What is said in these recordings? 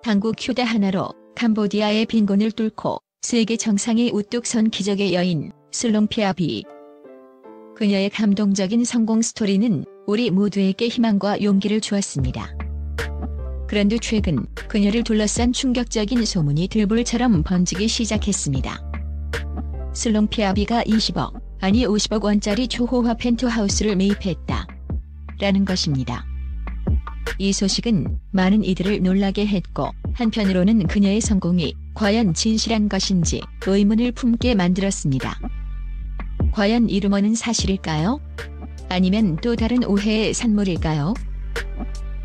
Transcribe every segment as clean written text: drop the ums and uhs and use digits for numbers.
당구 큐대 하나로 캄보디아의 빈곤을 뚫고 세계 정상에 우뚝 선 기적의 여인 슬롱피아비. 그녀의 감동적인 성공 스토리는 우리 모두에게 희망과 용기를 주었습니다. 그런데 최근 그녀를 둘러싼 충격적인 소문이 들불처럼 번지기 시작했습니다. 슬롱피아비가 20억, 아니 50억 원짜리 초호화 펜트하우스를 매입했다. 라는 것입니다. 이 소식은 많은 이들을 놀라게 했고 한편으로는 그녀의 성공이 과연 진실한 것인지 의문을 품게 만들었습니다. 과연 이 루머는 사실일까요? 아니면 또 다른 오해의 산물일까요?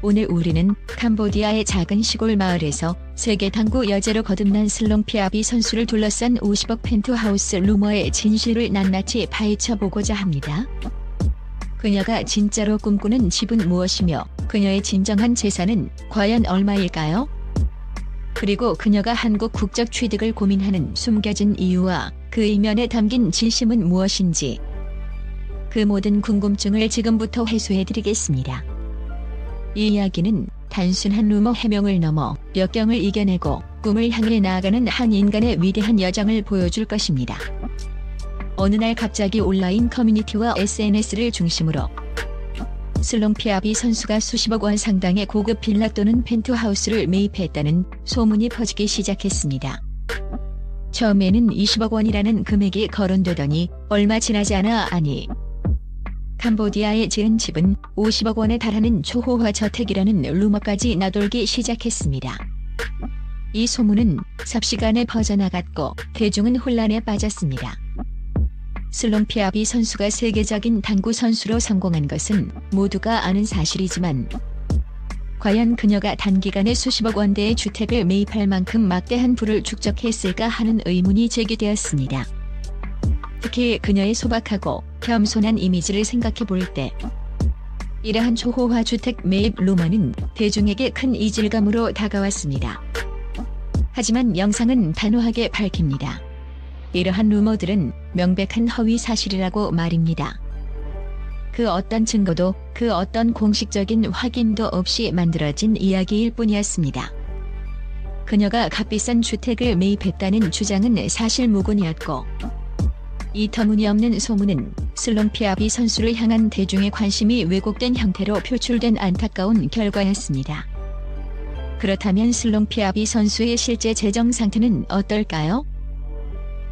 오늘 우리는 캄보디아의 작은 시골 마을에서 세계 당구 여제로 거듭난 슬롱피아비 선수를 둘러싼 50억 펜트하우스 루머의 진실을 낱낱이 파헤쳐보고자 합니다. 그녀가 진짜로 꿈꾸는 집은 무엇이며 그녀의 진정한 재산은 과연 얼마일까요? 그리고 그녀가 한국 국적 취득을 고민하는 숨겨진 이유와 그 이면에 담긴 진심은 무엇인지, 그 모든 궁금증을 지금부터 해소해드리겠습니다. 이 이야기는 단순한 루머 해명을 넘어 역경을 이겨내고 꿈을 향해 나아가는 한 인간의 위대한 여정을 보여줄 것입니다. 어느 날 갑자기 온라인 커뮤니티와 SNS를 중심으로 슬롱피아비 선수가 수십억 원 상당의 고급 빌라 또는 펜트하우스를 매입했다는 소문이 퍼지기 시작했습니다. 처음에는 20억 원이라는 금액이 거론되더니 얼마 지나지 않아 캄보디아에 지은 집은 50억 원에 달하는 초호화 저택이라는 루머까지 나돌기 시작했습니다. 이 소문은 삽시간에 퍼져나갔고 대중은 혼란에 빠졌습니다. 슬롱피아비 선수가 세계적인 당구 선수로 성공한 것은 모두가 아는 사실이지만 과연 그녀가 단기간에 수십억 원대의 주택을 매입할 만큼 막대한 부를 축적했을까 하는 의문이 제기되었습니다. 특히 그녀의 소박하고 겸손한 이미지를 생각해 볼 때 이러한 초호화 주택 매입 루머는 대중에게 큰 이질감으로 다가왔습니다. 하지만 영상은 단호하게 밝힙니다. 이러한 루머들은 명백한 허위 사실이라고 말입니다. 그 어떤 증거도 그 어떤 공식적인 확인도 없이 만들어진 이야기일 뿐이었습니다. 그녀가 값비싼 주택을 매입했다는 주장은 사실무근이었고 이 터무니없는 소문은 슬롱피아비 선수를 향한 대중의 관심이 왜곡된 형태로 표출된 안타까운 결과였습니다. 그렇다면 슬롱피아비 선수의 실제 재정 상태는 어떨까요?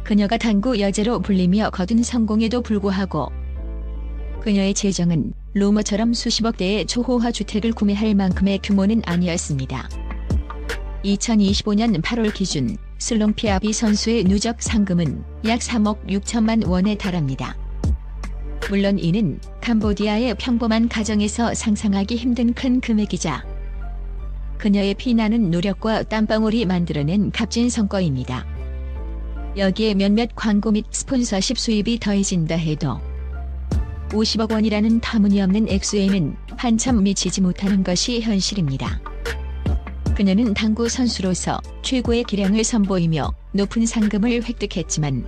그녀가 당구 여제로 불리며 거둔 성공에도 불구하고 그녀의 재정은 루머처럼 수십억대의 초호화 주택을 구매할 만큼의 규모는 아니었습니다. 2025년 8월 기준 슬롱피아비 선수의 누적 상금은 약 3억 6천만 원에 달합니다. 물론 이는 캄보디아의 평범한 가정에서 상상하기 힘든 큰 금액이자 그녀의 피나는 노력과 땀방울이 만들어낸 값진 성과입니다. 여기에 몇몇 광고 및 스폰서십 수입이 더해진다 해도 50억 원이라는 터무니없는 액수에는 한참 미치지 못하는 것이 현실입니다. 그녀는 당구 선수로서 최고의 기량을 선보이며 높은 상금을 획득했지만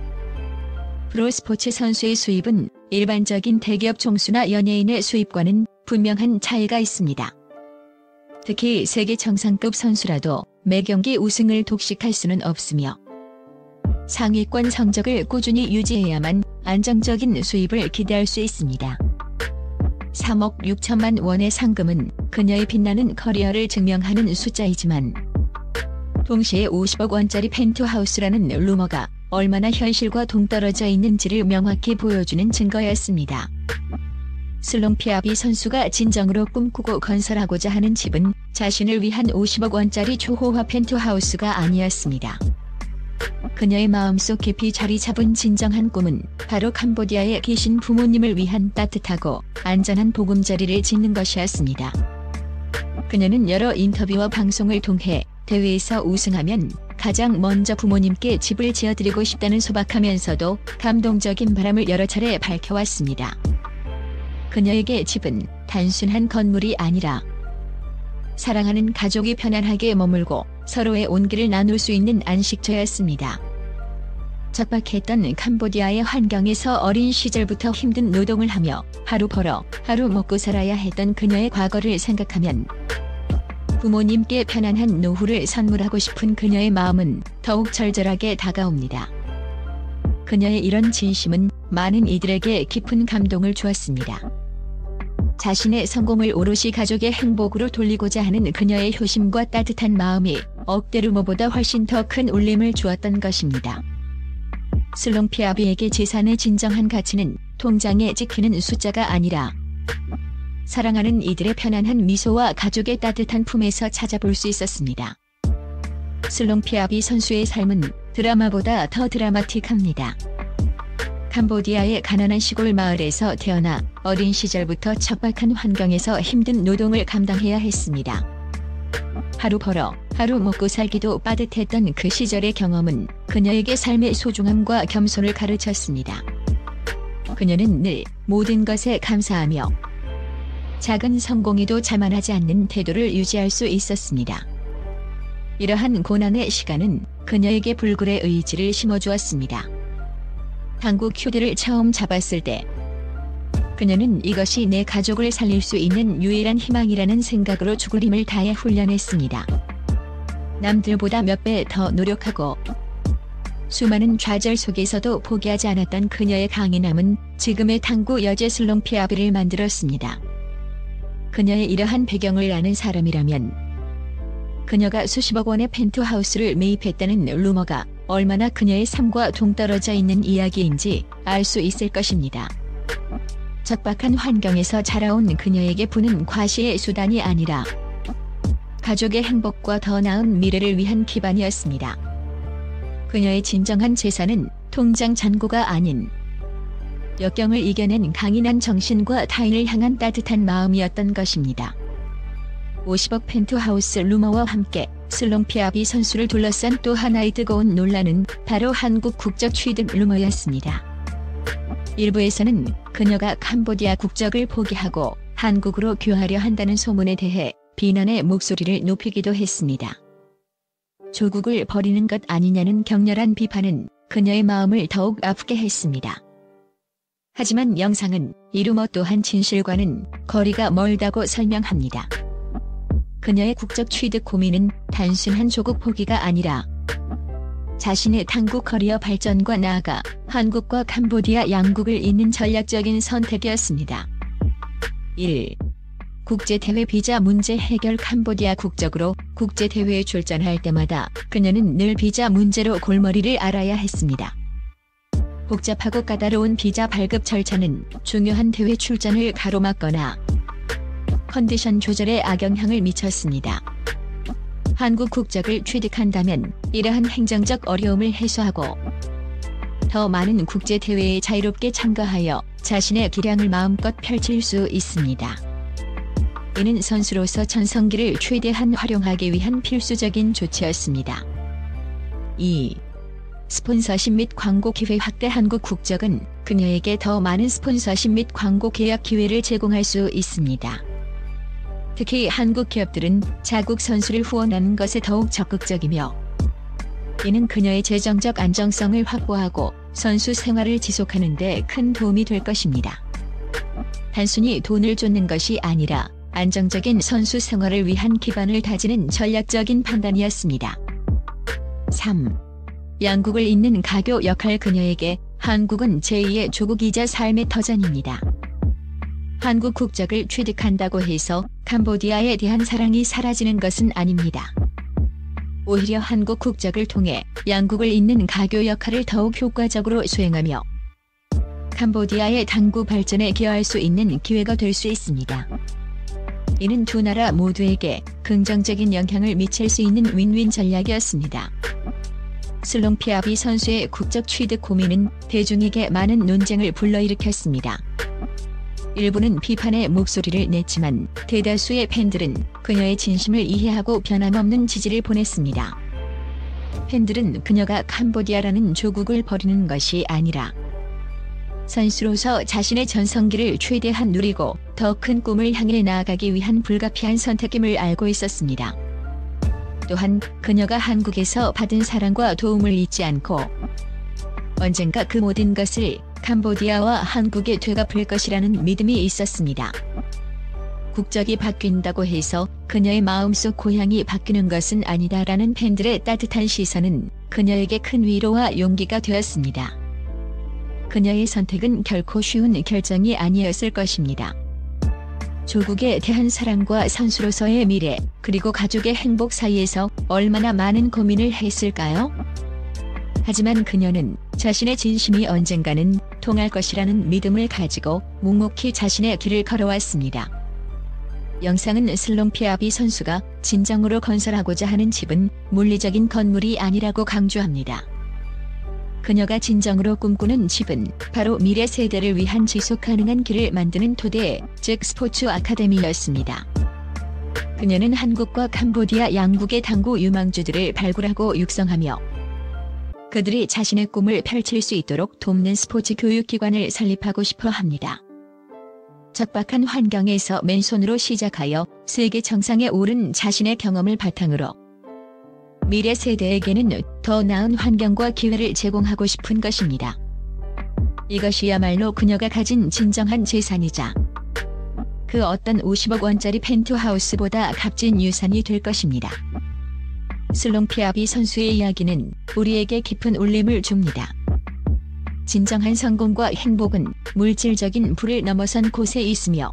프로스포츠 선수의 수입은 일반적인 대기업 총수나 연예인의 수입과는 분명한 차이가 있습니다. 특히 세계 정상급 선수라도 매 경기 우승을 독식할 수는 없으며 상위권 성적을 꾸준히 유지해야만 안정적인 수입을 기대할 수 있습니다. 3억 6천만 원의 상금은 그녀의 빛나는 커리어를 증명하는 숫자이지만 동시에 50억 원짜리 펜트하우스라는 루머가 얼마나 현실과 동떨어져 있는지를 명확히 보여주는 증거였습니다. 슬롱피아비 선수가 진정으로 꿈꾸고 건설하고자 하는 집은 자신을 위한 50억 원짜리 초호화 펜트하우스가 아니었습니다. 그녀의 마음속 깊이 자리 잡은 진정한 꿈은 바로 캄보디아에 계신 부모님을 위한 따뜻하고 안전한 보금자리를 짓는 것이었습니다. 그녀는 여러 인터뷰와 방송을 통해 대회에서 우승하면 가장 먼저 부모님께 집을 지어드리고 싶다는 소박하면서도 감동적인 바람을 여러 차례 밝혀왔습니다. 그녀에게 집은 단순한 건물이 아니라 사랑하는 가족이 편안하게 머물고 서로의 온기를 나눌 수 있는 안식처였습니다. 척박했던 캄보디아의 환경에서 어린 시절부터 힘든 노동을 하며 하루 벌어 하루 먹고 살아야 했던 그녀의 과거를 생각하면 부모님께 편안한 노후를 선물하고 싶은 그녀의 마음은 더욱 절절하게 다가옵니다. 그녀의 이런 진심은 많은 이들에게 깊은 감동을 주었습니다. 자신의 성공을 오롯이 가족의 행복으로 돌리고자 하는 그녀의 효심과 따뜻한 마음이 억대 루머보다 훨씬 더 큰 울림을 주었던 것입니다. 슬롱피아비에게 재산의 진정한 가치는 통장에 찍히는 숫자가 아니라 사랑하는 이들의 편안한 미소와 가족의 따뜻한 품에서 찾아볼 수 있었습니다. 슬롱피아비 선수의 삶은 드라마보다 더 드라마틱합니다. 캄보디아의 가난한 시골 마을에서 태어나 어린 시절부터 척박한 환경에서 힘든 노동을 감당해야 했습니다. 하루 벌어 하루 먹고 살기도 빠듯했던 그 시절의 경험은 그녀에게 삶의 소중함과 겸손을 가르쳤습니다. 그녀는 늘 모든 것에 감사하며 작은 성공에도 자만하지 않는 태도를 유지할 수 있었습니다. 이러한 고난의 시간은 그녀에게 불굴의 의지를 심어주었습니다. 한국 휴대를 처음 잡았을 때 그녀는 이것이 내 가족을 살릴 수 있는 유일한 희망이라는 생각으로 죽을 힘을 다해 훈련했습니다. 남들보다 몇 배 더 노력하고 수많은 좌절 속에서도 포기하지 않았던 그녀의 강인함은 지금의 탕구 여제 슬롱피아비를 만들었습니다. 그녀의 이러한 배경을 아는 사람이라면 그녀가 수십억 원의 펜트하우스를 매입했다는 루머가 얼마나 그녀의 삶과 동떨어져 있는 이야기인지 알 수 있을 것입니다. 척박한 환경에서 자라온 그녀에게 부는 과시의 수단이 아니라 가족의 행복과 더 나은 미래를 위한 기반이었습니다. 그녀의 진정한 재산은 통장 잔고가 아닌 역경을 이겨낸 강인한 정신과 타인을 향한 따뜻한 마음이었던 것입니다. 50억 펜트하우스 루머와 함께 슬롱피아비 선수를 둘러싼 또 하나의 뜨거운 논란은 바로 한국 국적 취득 루머였습니다. 일부에서는 그녀가 캄보디아 국적을 포기하고 한국으로 귀화하려 한다는 소문에 대해 비난의 목소리를 높이기도 했습니다. 조국을 버리는 것 아니냐는 격렬한 비판은 그녀의 마음을 더욱 아프게 했습니다. 하지만 영상은 이 루머 또한 진실과는 거리가 멀다고 설명합니다. 그녀의 국적 취득 고민은 단순한 조국 포기가 아니라 자신의 탕구 커리어 발전과 나아가 한국과 캄보디아 양국을 잇는 전략적인 선택이었습니다. 1. 국제대회 비자 문제 해결. 캄보디아 국적으로 국제대회에 출전할 때마다 그녀는 늘 비자 문제로 골머리를 앓아야 했습니다. 복잡하고 까다로운 비자 발급 절차는 중요한 대회 출전을 가로막거나 컨디션 조절에 악영향을 미쳤습니다. 한국 국적을 취득한다면 이러한 행정적 어려움을 해소하고 더 많은 국제대회에 자유롭게 참가하여 자신의 기량을 마음껏 펼칠 수 있습니다. 이는 선수로서 전성기를 최대한 활용하기 위한 필수적인 조치였습니다. 2. 스폰서십 및 광고 기회 확대. 한국 국적은 그녀에게 더 많은 스폰서십 및 광고 계약 기회를 제공할 수 있습니다. 특히 한국 기업들은 자국 선수를 후원하는 것에 더욱 적극적이며 이는 그녀의 재정적 안정성을 확보하고 선수 생활을 지속하는 데 큰 도움이 될 것입니다. 단순히 돈을 쫓는 것이 아니라 안정적인 선수 생활을 위한 기반을 다지는 전략적인 판단이었습니다. 3. 양국을 잇는 가교 역할. 그녀에게 한국은 제2의 조국이자 삶의 터전입니다. 한국 국적을 취득한다고 해서 캄보디아에 대한 사랑이 사라지는 것은 아닙니다. 오히려 한국 국적을 통해 양국을 잇는 가교 역할을 더욱 효과적으로 수행하며 캄보디아의 당구 발전에 기여할 수 있는 기회가 될 수 있습니다. 이는 두 나라 모두에게 긍정적인 영향을 미칠 수 있는 윈윈 전략이었습니다. 슬롱피아비 선수의 국적 취득 고민은 대중에게 많은 논쟁을 불러일으켰습니다. 일부는 비판의 목소리를 냈지만 대다수의 팬들은 그녀의 진심을 이해하고 변함없는 지지를 보냈습니다. 팬들은 그녀가 캄보디아라는 조국을 버리는 것이 아니라 선수로서 자신의 전성기를 최대한 누리고 더 큰 꿈을 향해 나아가기 위한 불가피한 선택임을 알고 있었습니다. 또한 그녀가 한국에서 받은 사랑과 도움을 잊지 않고 언젠가 그 모든 것을 캄보디아와 한국에 되갚을 것이라는 믿음이 있었습니다. 국적이 바뀐다고 해서 그녀의 마음속 고향이 바뀌는 것은 아니다라는 팬들의 따뜻한 시선은 그녀에게 큰 위로와 용기가 되었습니다. 그녀의 선택은 결코 쉬운 결정이 아니었을 것입니다. 조국에 대한 사랑과 선수로서의 미래, 그리고 가족의 행복 사이에서 얼마나 많은 고민을 했을까요? 하지만 그녀는 자신의 진심이 언젠가는 통할 것이라는 믿음을 가지고 묵묵히 자신의 길을 걸어왔습니다. 영상은 슬롱피아비 선수가 진정으로 건설하고자 하는 집은 물리적인 건물이 아니라고 강조합니다. 그녀가 진정으로 꿈꾸는 집은 바로 미래 세대를 위한 지속 가능한 길을 만드는 토대, 즉 스포츠 아카데미였습니다. 그녀는 한국과 캄보디아 양국의 당구 유망주들을 발굴하고 육성하며 그들이 자신의 꿈을 펼칠 수 있도록 돕는 스포츠 교육기관을 설립하고 싶어 합니다. 척박한 환경에서 맨손으로 시작하여 세계 정상에 오른 자신의 경험을 바탕으로 미래 세대에게는 더 나은 환경과 기회를 제공하고 싶은 것입니다. 이것이야말로 그녀가 가진 진정한 재산이자 그 어떤 50억 원짜리 펜트하우스보다 값진 유산이 될 것입니다. 슬롱피아비 선수의 이야기는 우리에게 깊은 울림을 줍니다. 진정한 성공과 행복은 물질적인 부를 넘어선 곳에 있으며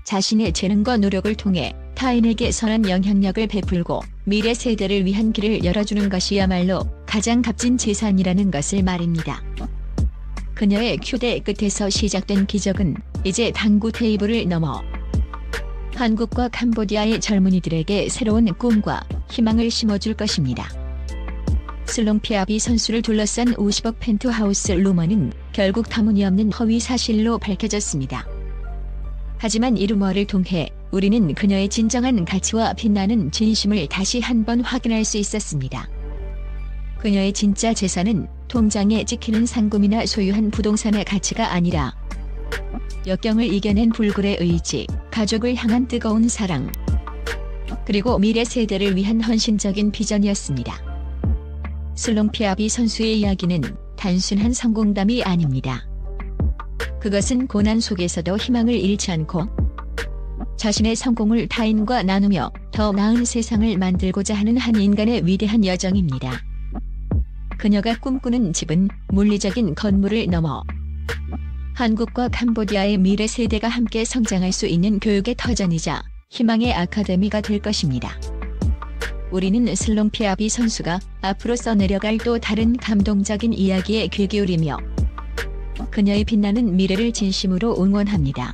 자신의 재능과 노력을 통해 타인에게 선한 영향력을 베풀고 미래 세대를 위한 길을 열어주는 것이야말로 가장 값진 재산이라는 것을 말입니다. 그녀의 휴대 끝에서 시작된 기적은 이제 당구 테이블을 넘어 한국과 캄보디아의 젊은이들에게 새로운 꿈과 희망을 심어줄 것입니다. 슬롱피아비 선수를 둘러싼 50억 펜트하우스 루머는 결국 터무니없는 허위 사실로 밝혀졌습니다. 하지만 이 루머를 통해 우리는 그녀의 진정한 가치와 빛나는 진심을 다시 한번 확인할 수 있었습니다. 그녀의 진짜 재산은 통장에 찍히는 상금이나 소유한 부동산의 가치가 아니라 역경을 이겨낸 불굴의 의지, 가족을 향한 뜨거운 사랑, 그리고 미래 세대를 위한 헌신적인 비전이었습니다. 슬롱피아비 선수의 이야기는 단순한 성공담이 아닙니다. 그것은 고난 속에서도 희망을 잃지 않고 자신의 성공을 타인과 나누며 더 나은 세상을 만들고자 하는 한 인간의 위대한 여정입니다. 그녀가 꿈꾸는 집은 물리적인 건물을 넘어 한국과 캄보디아의 미래 세대가 함께 성장할 수 있는 교육의 터전이자 희망의 아카데미가 될 것입니다. 우리는 슬롱피아비 선수가 앞으로 써내려갈 또 다른 감동적인 이야기에 귀 기울이며 그녀의 빛나는 미래를 진심으로 응원합니다.